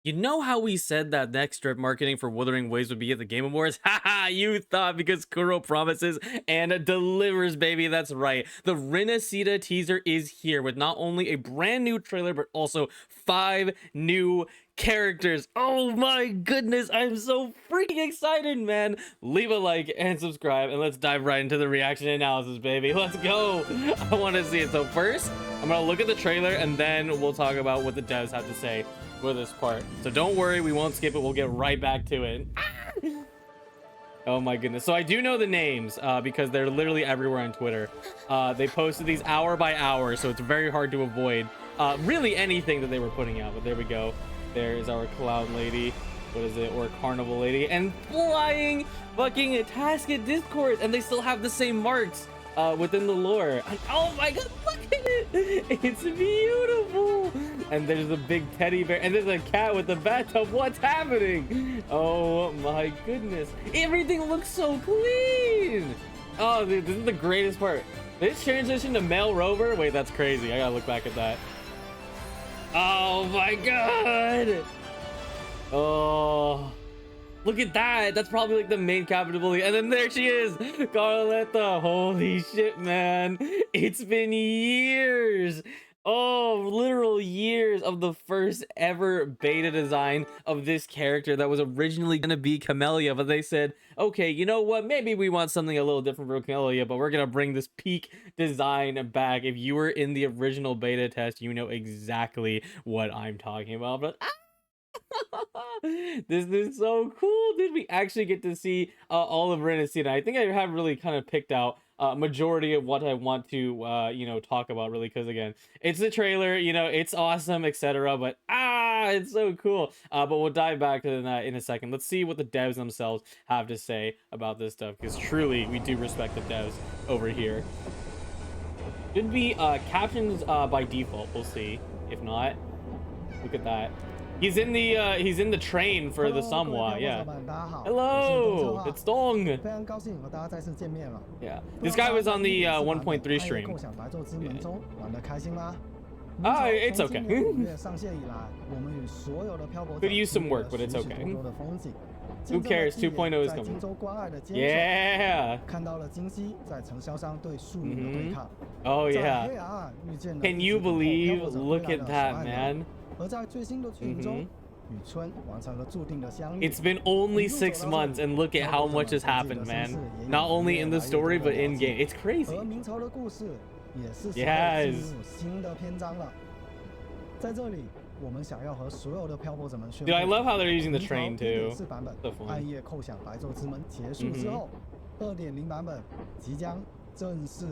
You know how we said that next strip marketing for Wuthering Waves would be at the Game Awards? Haha, you thought, because Kuro promises and delivers, baby. That's right. The RINASCITA teaser is here with not only a brand new trailer, but also 5 new characters. Oh my goodness, I'm so freaking excited, man. Leave a like and subscribe, and let's dive right into the reaction analysis, baby. Let's go. I want to see it. So first, I'm gonna look at the trailer, and then we'll talk about what the devs have to say for this part. So don't worry, we won't skip it. We'll get right back to it. Oh my goodness. So I do know the names because they're literally everywhere on Twitter. They posted these hour by hour, so it's very hard to avoid really anything that they were putting out. But there we go. There's our clown lady. What is it? Or carnival lady. And flying fucking Tasket Discord. And they still have the same marks within the lore. And, oh my god, look at it. It's beautiful. And there's a big teddy bear. And there's a cat with a bathtub. What's happening? Oh my goodness. Everything looks so clean. Oh, dude, this is the greatest part. This transition to male rover. Wait, that's crazy. I gotta look back at that. Oh my god. Oh, look at that. That's probably like the main capital. And then there she is, Carlotta. Holy shit, man. It's been years. Oh, literal years of the first ever beta design of this character that was originally going to be Camellia, but they said, okay, you know what, maybe we want something a little different for Camellia, but we're going to bring this peak design back. If you were in the original beta test, you know exactly what I'm talking about. But this is so cool, dude. We actually get to see all of RINASCITA. I think I have really kind of picked out majority of what I want to you know, talk about, really, because again, it's the trailer, you know, it's awesome, etc. But it's so cool. But we'll dive back to that in a second. Let's see what the devs themselves have to say about this stuff, because truly we do respect the devs over here. Should be captions by default. We'll see. If not, look at that. He's in the train for the Samwa, yeah. Hello, it's Dong. Yeah, this guy was on the 1.3 stream. Yeah. It's okay. Could use some work, but it's okay. Who cares? 2.0 is coming. Yeah. Oh yeah. Can you believe? Look at that, man. It's been only 6 months, and look at how much has happened, man. Not only in the story, but in game. It's crazy. Yes. Dude, I love how they're using the train too. So fun.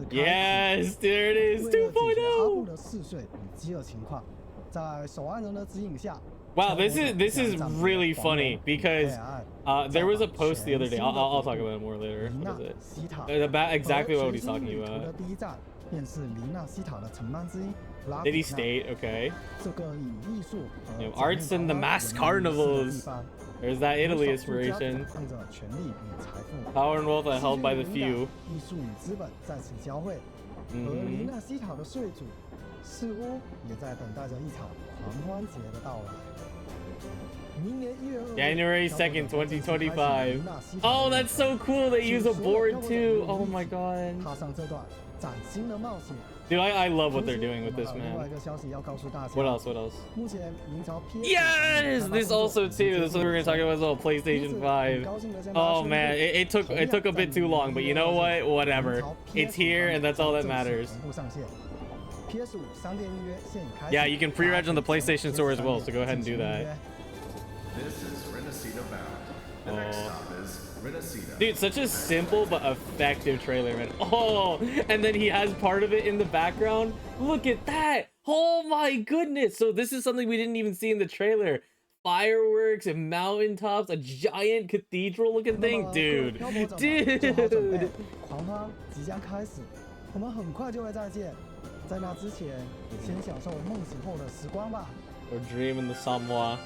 Yes, there it is. 2.0. Wow, this is really funny, because there was a post the other day. I'll talk about it more later. What is it? About exactly what he's talking about. City State, okay. You know, arts and the masked carnivals. There's that Italy inspiration. Power and wealth are held by the few. January 2nd, 2025. Oh, that's so cool. They use a board too. Oh my god. Dude, I love what they're doing with this, man. What else? What else? Yes! This also too. This is what we're gonna talk about as well. PlayStation 5. Oh man, it took a bit too long, but you know what? Whatever. It's here, and that's all that matters. Yeah, you can pre-reg on the PlayStation Store as well, so go ahead and do that. This is RINASCITA bound. The next stop is RINASCITA. Dude, such a simple but effective trailer, man. Oh, and then he has part of it in the background. Look at that. Oh my goodness. So this is something we didn't even see in the trailer. Fireworks and mountaintops, a giant cathedral looking thing. Dude. Dude. Or dream in the Samwa.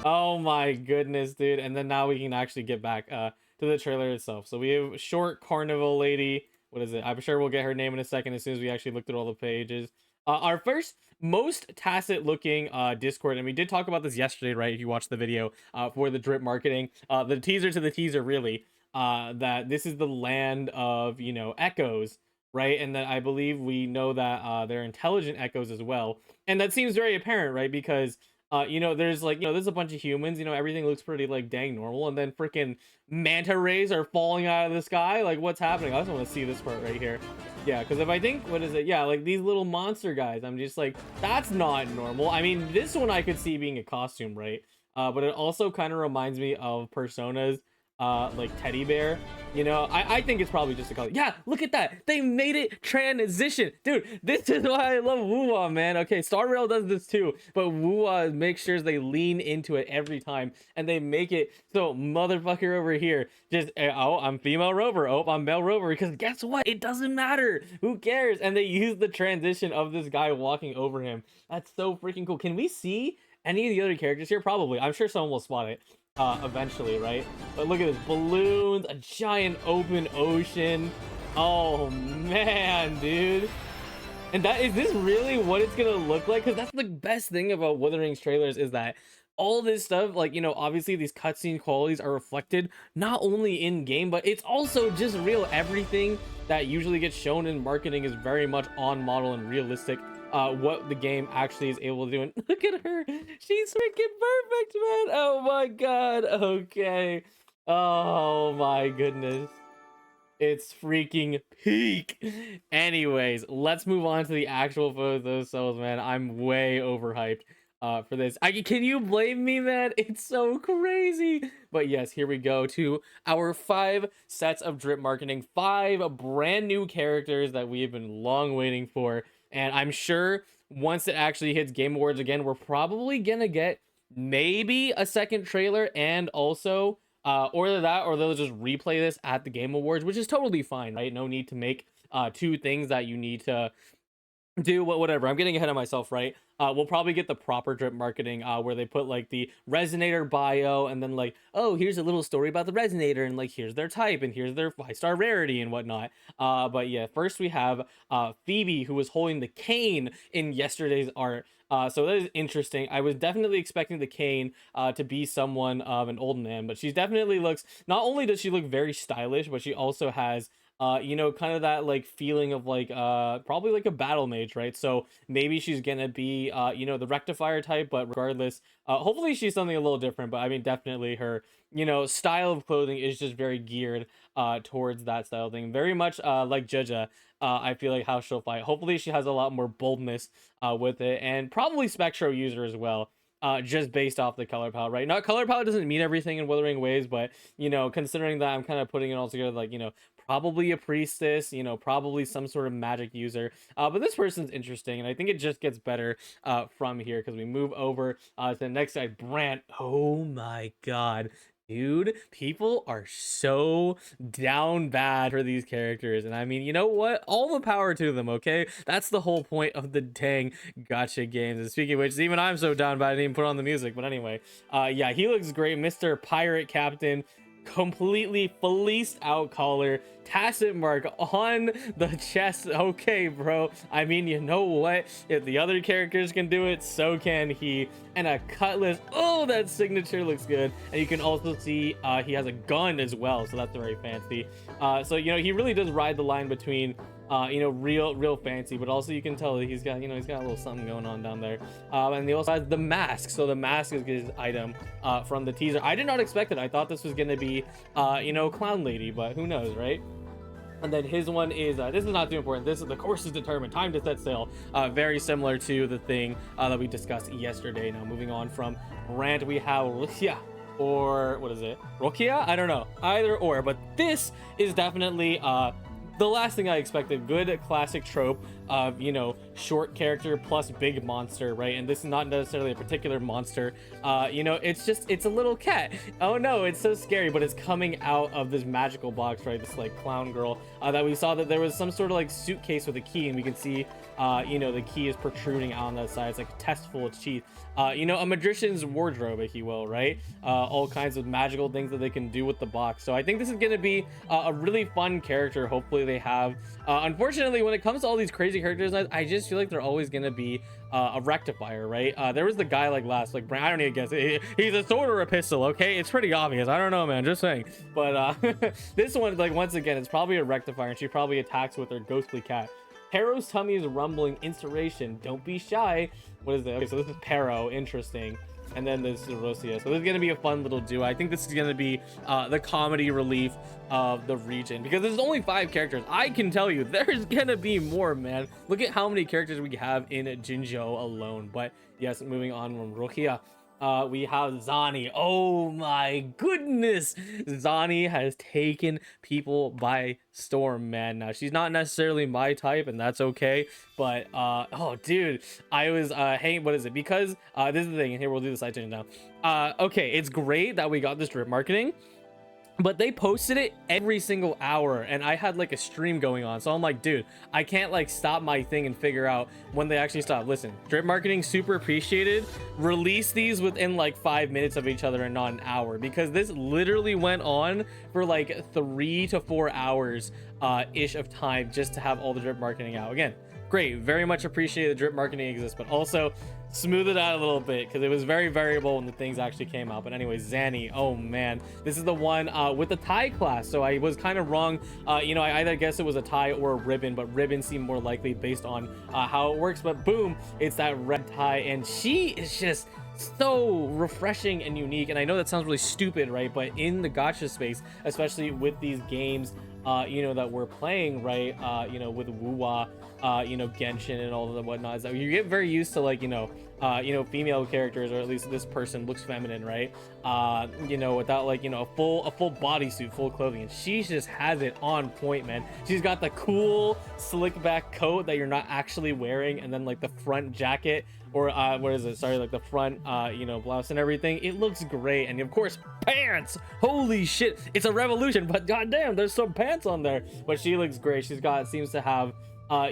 Oh my goodness, dude. And then now we can actually get back to the trailer itself. So we have short carnival lady. What is it? I'm sure we'll get her name in a second as soon as we actually look through all the pages. Our first most tacit looking Discord, and we did talk about this yesterday, right? If you watched the video for the drip marketing, the teaser to the teaser, really, that this is the land of, you know, echoes, right? And that I believe we know that they're intelligent echoes as well, and that seems very apparent, right? Because you know, there's like, you know, there's a bunch of humans, you know, everything looks pretty like dang normal, and then freaking manta rays are falling out of the sky. Like, what's happening? I just want to see this part right here. Yeah, because if I think, what is it? Yeah, like these little monster guys, I'm just like, that's not normal. I mean, this one I could see being a costume, right? But it also kind of reminds me of Persona's like teddy bear. You know, I think it's probably just a color. Yeah, look at that, they made it transition, dude. This is why I love Wuwa, man. Okay, Star Rail does this too, but Wuwa makes sure they lean into it every time, and they make it so motherfucker over here just oh, I'm female rover, oh, I'm male rover, because guess what, it doesn't matter, who cares? And they use the transition of this guy walking over him. That's so freaking cool. Can we see any of the other characters here? Probably, I'm sure someone will spot it eventually, right? But look at this, balloons, a giant open ocean. Oh man, dude. And that is this really what it's gonna look like? Because that's the best thing about Wuthering's trailers, is that all this stuff, like, you know, obviously these cutscene qualities are reflected not only in game, but it's also just real. Everything that usually gets shown in marketing is very much on model and realistic. What the game actually is able to do. And look at her, she's freaking perfect, man. Oh my god. Okay, oh my goodness, it's freaking peak. Anyways, let's move on to the actual photos themselves, man. I'm way overhyped for this. Can you blame me, man? It's so crazy. But yes, here we go to our 5 sets of drip marketing, 5 brand new characters that we have been long waiting for. And I'm sure once it actually hits Game Awards again, we're probably gonna get maybe a second trailer, and also or that, or they'll just replay this at the Game Awards, which is totally fine, right? No need to make 2 things that you need to do. Whatever, I'm getting ahead of myself, right? We'll probably get the proper drip marketing where they put like the resonator bio, and then like, oh, here's a little story about the resonator, and like here's their type, and here's their 5-star rarity and whatnot. But yeah, first we have Phoebe, who was holding the cane in yesterday's art. So that is interesting. I was definitely expecting the cane to be someone of an old man, but she definitely looks, not only does she look very stylish, but she also has you know, kind of that like feeling of like probably like a battle mage, right? So maybe she's gonna be you know, the rectifier type, but regardless, hopefully she's something a little different. But I mean, definitely her, you know, style of clothing is just very geared towards that style thing, very much like Jaja. I feel like how she'll fight. Hopefully she has a lot more boldness with it, and probably Spectro user as well, just based off the color palette, right? Not color palette doesn't mean everything in Wuthering Waves, but you know, considering that I'm kind of putting it all together, like, you know, probably a priestess, you know, probably some sort of magic user. But this person's interesting, and I think it just gets better from here, because we move over to the next side. Brant. Oh my god. Dude, people are so down bad for these characters, and I mean, you know what? All the power to them, okay? That's the whole point of the dang gotcha games. And speaking of which, even I'm so down bad I didn't even put on the music. But anyway, yeah, he looks great. Mr. Pirate Captain, completely fleeced out collar, tacit mark on the chest. Okay, bro, I mean, you know what, if the other characters can do it, so can he. And a cutlass. Oh, that signature looks good. And you can also see he has a gun as well, so that's very fancy. So you know, he really does ride the line between you know, real fancy, but also you can tell that he's got, you know, he's got a little something going on down there. And he also has the mask, so the mask is his item from the teaser. I did not expect it. I thought this was gonna be you know, clown lady, but who knows, right? And then his one is this is not too important. This is the course is determined, time to set sail. Very similar to the thing that we discussed yesterday. Now moving on from Brant, we have Roccia, or what is it, Roccia? I don't know, either or, but this is definitely the last thing I expected. Good classic trope of, you know, short character plus big monster, right? And this is not necessarily a particular monster. You know, it's just, it's a little cat. Oh no, it's so scary, but it's coming out of this magical box, right? This like clown girl that we saw that there was some sort of like suitcase with a key, and we can see you know, the key is protruding out on that side. It's like a test full of teeth. You know, a magician's wardrobe, if you will, right? All kinds of magical things that they can do with the box. So I think this is going to be a really fun character. Hopefully they have unfortunately, when it comes to all these crazy characters, I just just feel like they're always gonna be a rectifier, right? There was the guy like last, like Brant, I don't even guess. He's a sword or a pistol, okay? It's pretty obvious. I don't know, man. Just saying. But this one, like once again, it's probably a rectifier, and she probably attacks with her ghostly cat. Pero's tummy is rumbling. Inspiration. Don't be shy. What is it? Okay, so this is Pero. Interesting. And then this is Roccia. So this is going to be a fun little duo. I think this is going to be the comedy relief of the region, because there's only 5 characters. I can tell you there's going to be more, man. Look at how many characters we have in Jinzhou alone. But yes, moving on from Roccia. We have Zani. Oh my goodness, Zani has taken people by storm, man. Now she's not necessarily my type, and that's okay, but oh dude, I was hey, what is it, because this is the thing, and here we'll do the side change now. Okay, it's great that we got this drip marketing, but they posted it every single hour, and I had like a stream going on, so I'm like, dude, I can't like stop my thing and figure out when they actually stop. Listen, drip marketing, super appreciated. Release these within like 5 minutes of each other and not an hour, because this literally went on for like 3 to 4 hours ish of time just to have all the drip marketing out. Again, great, very much appreciate the drip marketing exists, but also smooth it out a little bit, because it was very variable when the things actually came out. But anyway, Zani, oh man, this is the one with the tie class. So I was kind of wrong. You know, I either guess it was a tie or a ribbon, but ribbon seemed more likely based on how it works. But boom, it's that red tie, and she is just so refreshing and unique. And I know that sounds really stupid, right? But in the gacha space, especially with these games you know, that we're playing, right, you know, with Wuwa, you know, Genshin and all of the whatnot, is that you get very used to, like, you know, female characters, or at least this person looks feminine, right, you know, without, like, you know, a full bodysuit, full clothing, and she just has it on point, man. She's got the cool slick back coat that you're not actually wearing, and then like the front jacket, or what is it, sorry, like the front you know, blouse and everything. It looks great. And of course, pants, holy shit, it's a revolution, but goddamn, there's some pants on there. But she looks great. She's got, seems to have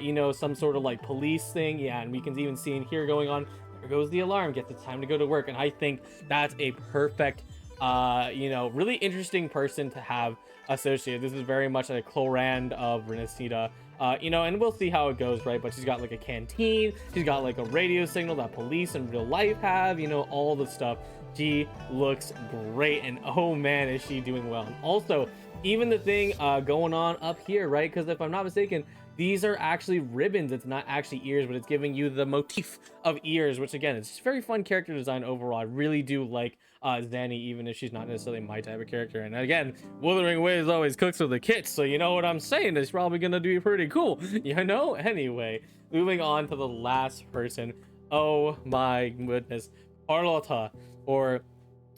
you know, some sort of like police thing, yeah, and we can even see in here going on, there goes the alarm, get the time to go to work. And I think that's a perfect you know, really interesting person to have associated. This is very much like a Clorand of RINASCITA, you know, and we'll see how it goes, right? But she's got like a canteen, she's got like a radio signal that police in real life have, you know, all the stuff. She looks great, and oh man, is she doing well. And also, even the thing going on up here, right? Because if I'm not mistaken, these are actually ribbons. It's not actually ears, but it's giving you the motif of ears, which again, it's just very fun character design overall. I really do like Zani, even if she's not necessarily my type of character. And again, Wuthering Waves always cooks with the kits, so you know what I'm saying, it's probably gonna be pretty cool, you know? Anyway, moving on to the last person. Oh my goodness, Carlotta, or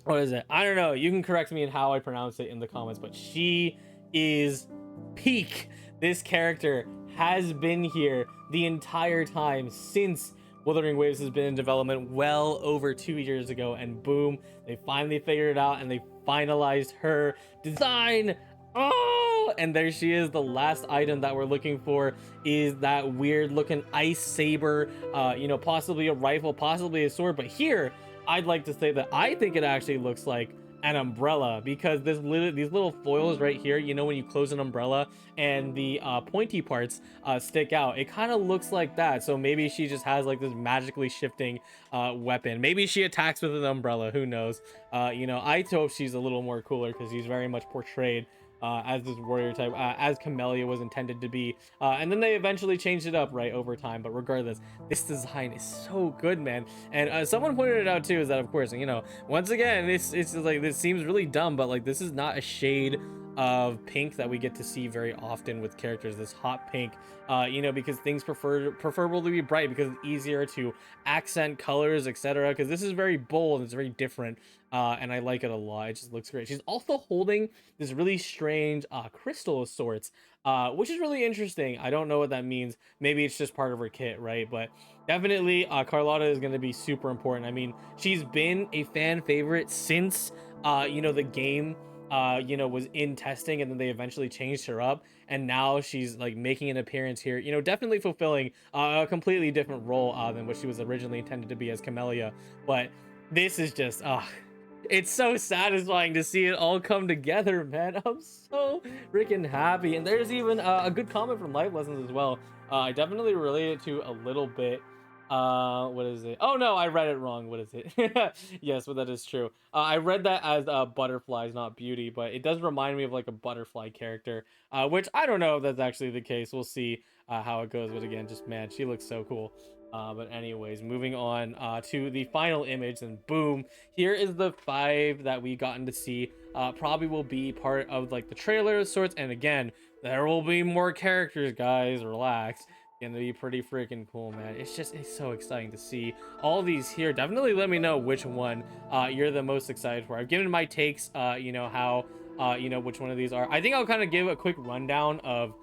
what is it? I don't know, you can correct me in how I pronounce it in the comments, but she is peak. This character has been here the entire time since Wuthering Waves has been in development well over 2 years ago, and boom, they finally figured it out and they finalized her design. Oh, and there she is. The last item that we're looking for is that weird looking ice saber, you know, possibly a rifle, possibly a sword. But here, I'd like to say that I think it actually looks like an umbrella, because these little foils right here, you know, when you close an umbrella and the pointy parts stick out, it kind of looks like that. So maybe she just has like this magically shifting weapon. Maybe she attacks with an umbrella, who knows. You know, I hope she's a little more cooler, because she's very much portrayed as this warrior type, as Camellia was intended to be, and then they eventually changed it up, right, over time. But regardless, this design is so good, man. And someone pointed it out too, is that of course, you know, once again, it's like, this seems really dumb, but like, this is not a shade of pink that we get to see very often with characters, this hot pink, you know, because things preferable to be bright, because it's easier to accent colors, etc., because this is very bold, it's very different, and I like it a lot. It just looks great. She's also holding this really strange crystal of sorts, which is really interesting. I don't know what that means. Maybe it's just part of her kit, right? But definitely Carlotta is going to be super important. I mean, she's been a fan favorite since you know, the game you know, was in testing, and then they eventually changed her up, and now she's like making an appearance here, you know, definitely fulfilling a completely different role than what she was originally intended to be as Camellia. But this is just it's so satisfying to see it all come together, man. I'm so freaking happy. And there's even a good comment from Life Lessons as well, I definitely relate it to a little bit. What is it? Oh no, I read it wrong. What is it? Yes, but that is true. I read that as butterflies, not beauty, but it does remind me of like a butterfly character. Which I don't know if that's actually the case. We'll see how it goes. But again, just man, she looks so cool. But anyways, moving on to the final image, and boom, here is the 5 that we gotten to see. Probably will be part of like the trailer of sorts. And again, there will be more characters, guys. Relax. Gonna be pretty freaking cool, man. It's so exciting to see all these here. Definitely let me know which one you're the most excited for. I've given my takes, how which one of these are. I think I'll kind of give a quick rundown of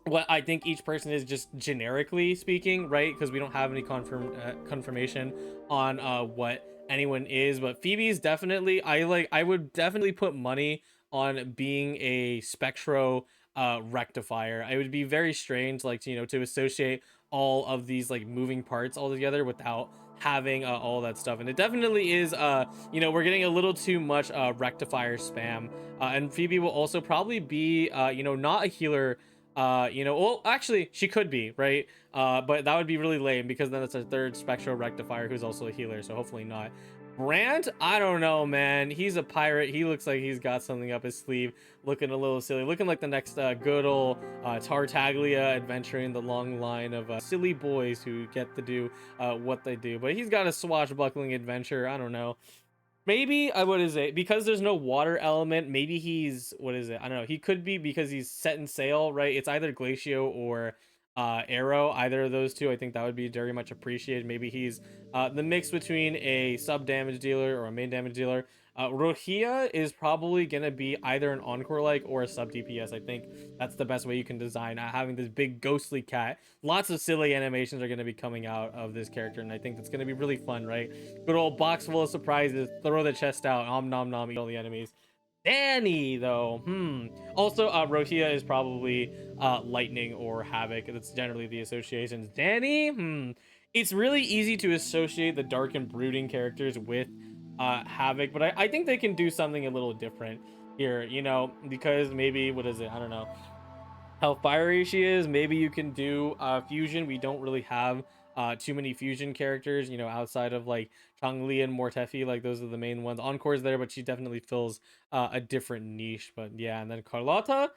what I think each person is, just generically speaking, right? Because we don't have any confirmation on what anyone is. But Phoebe's definitely, I would definitely put money on being a spectro rectifier. It would be very strange, like, to associate all of these like moving parts all together without having all that stuff. And it definitely is we're getting a little too much rectifier spam. And Phoebe will also probably be not a healer. Well, actually she could be, right? But that would be really lame, because then it's a third spectral rectifier who's also a healer, so hopefully not. Brant, I don't know, man. He's a pirate. He looks like he's got something up his sleeve, looking a little silly, looking like the next good old Tartaglia adventuring the long line of silly boys who get to do what they do. But he's got a swashbuckling adventure. I don't know. Maybe what is it? Because there's no water element, maybe he's, what is it? I don't know. He could be because he's setting sail, right? It's either Glacio or Arrow, either of those two. I think that would be very much appreciated. Maybe he's the mix between a sub damage dealer or a main damage dealer. Roccia is probably gonna be either an encore like or a sub DPS. I think that's the best way you can design having this big ghostly cat. Lots of silly animations are gonna be coming out of this character, and I think that's gonna be really fun, right? Good old box full of surprises. Throw the chest out. Om nom nom. Eat all the enemies. Zani though, also Roccia is probably lightning or havoc. That's generally the association. Zani, it's really easy to associate the dark and brooding characters with havoc, but I think they can do something a little different here, because maybe, what is it, I don't know how fiery she is. Maybe you can do fusion. We don't really have too many fusion characters, outside of like Changli and Mortefi. Like, those are the main ones. Encore's there, but she definitely fills a different niche. But yeah, and then Carlotta,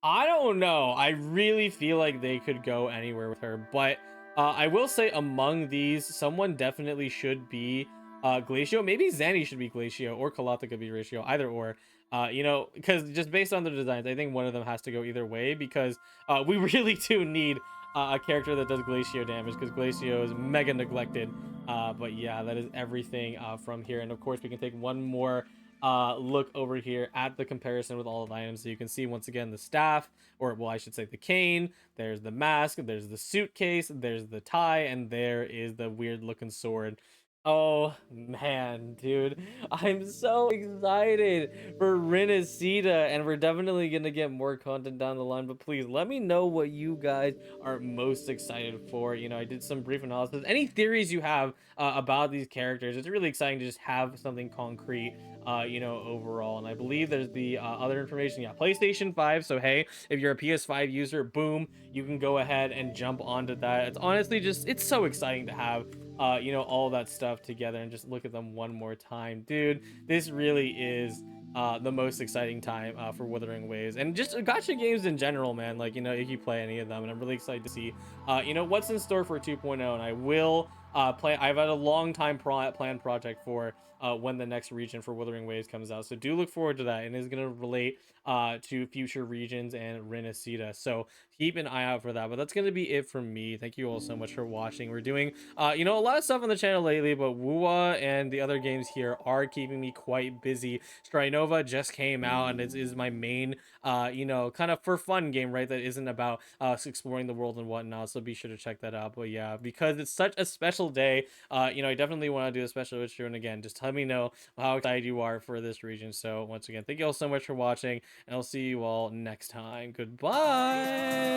I don't know. I really feel like they could go anywhere with her. But I will say, among these, someone definitely should be Glacio. Maybe Zani should be Glacio, or Carlotta could be Ratio, either or. Because just based on the designs, I think one of them has to go either way, because we really do need a character that does Glacio damage, because Glacio is mega neglected. But yeah, that is everything from here. And of course, we can take one more look over here at the comparison with all of the items, so you can see once again the staff, or well, I should say the cane. There's the mask, there's the suitcase, there's the tie, and there is the weird looking sword. Oh man, dude, I'm so excited for RINASCITA, and we're definitely gonna get more content down the line. But please let me know what you guys are most excited for. I did some brief analysis. Any theories you have about these characters? It's really exciting to just have something concrete, overall. And I believe there's the other information. Yeah, PlayStation 5. So hey, if you're a PS5 user, boom, you can go ahead and jump onto that. It's honestly it's so exciting to have all that stuff together and just look at them one more time. Dude, this really is the most exciting time for Wuthering Waves, and just gacha games in general, man. Like, if you play any of them, and I'm really excited to see what's in store for 2.0. And I will play. I've had a long time planned project for when the next region for Wuthering Waves comes out, so do look forward to that, and it's going to relate to future regions and RINASCITA, so keep an eye out for that. But that's going to be it from me. Thank you all so much for watching. We're doing a lot of stuff on the channel lately, but Wuwa and the other games here are keeping me quite busy. Strinova just came out, and it is my main kind of for fun game, right, that isn't about exploring the world and whatnot, so be sure to check that out. But yeah, because it's such a special day, I definitely want to do a special issue. And again, just let me know how excited you are for this region. So once again, thank you all so much for watching, and I'll see you all next time. Goodbye.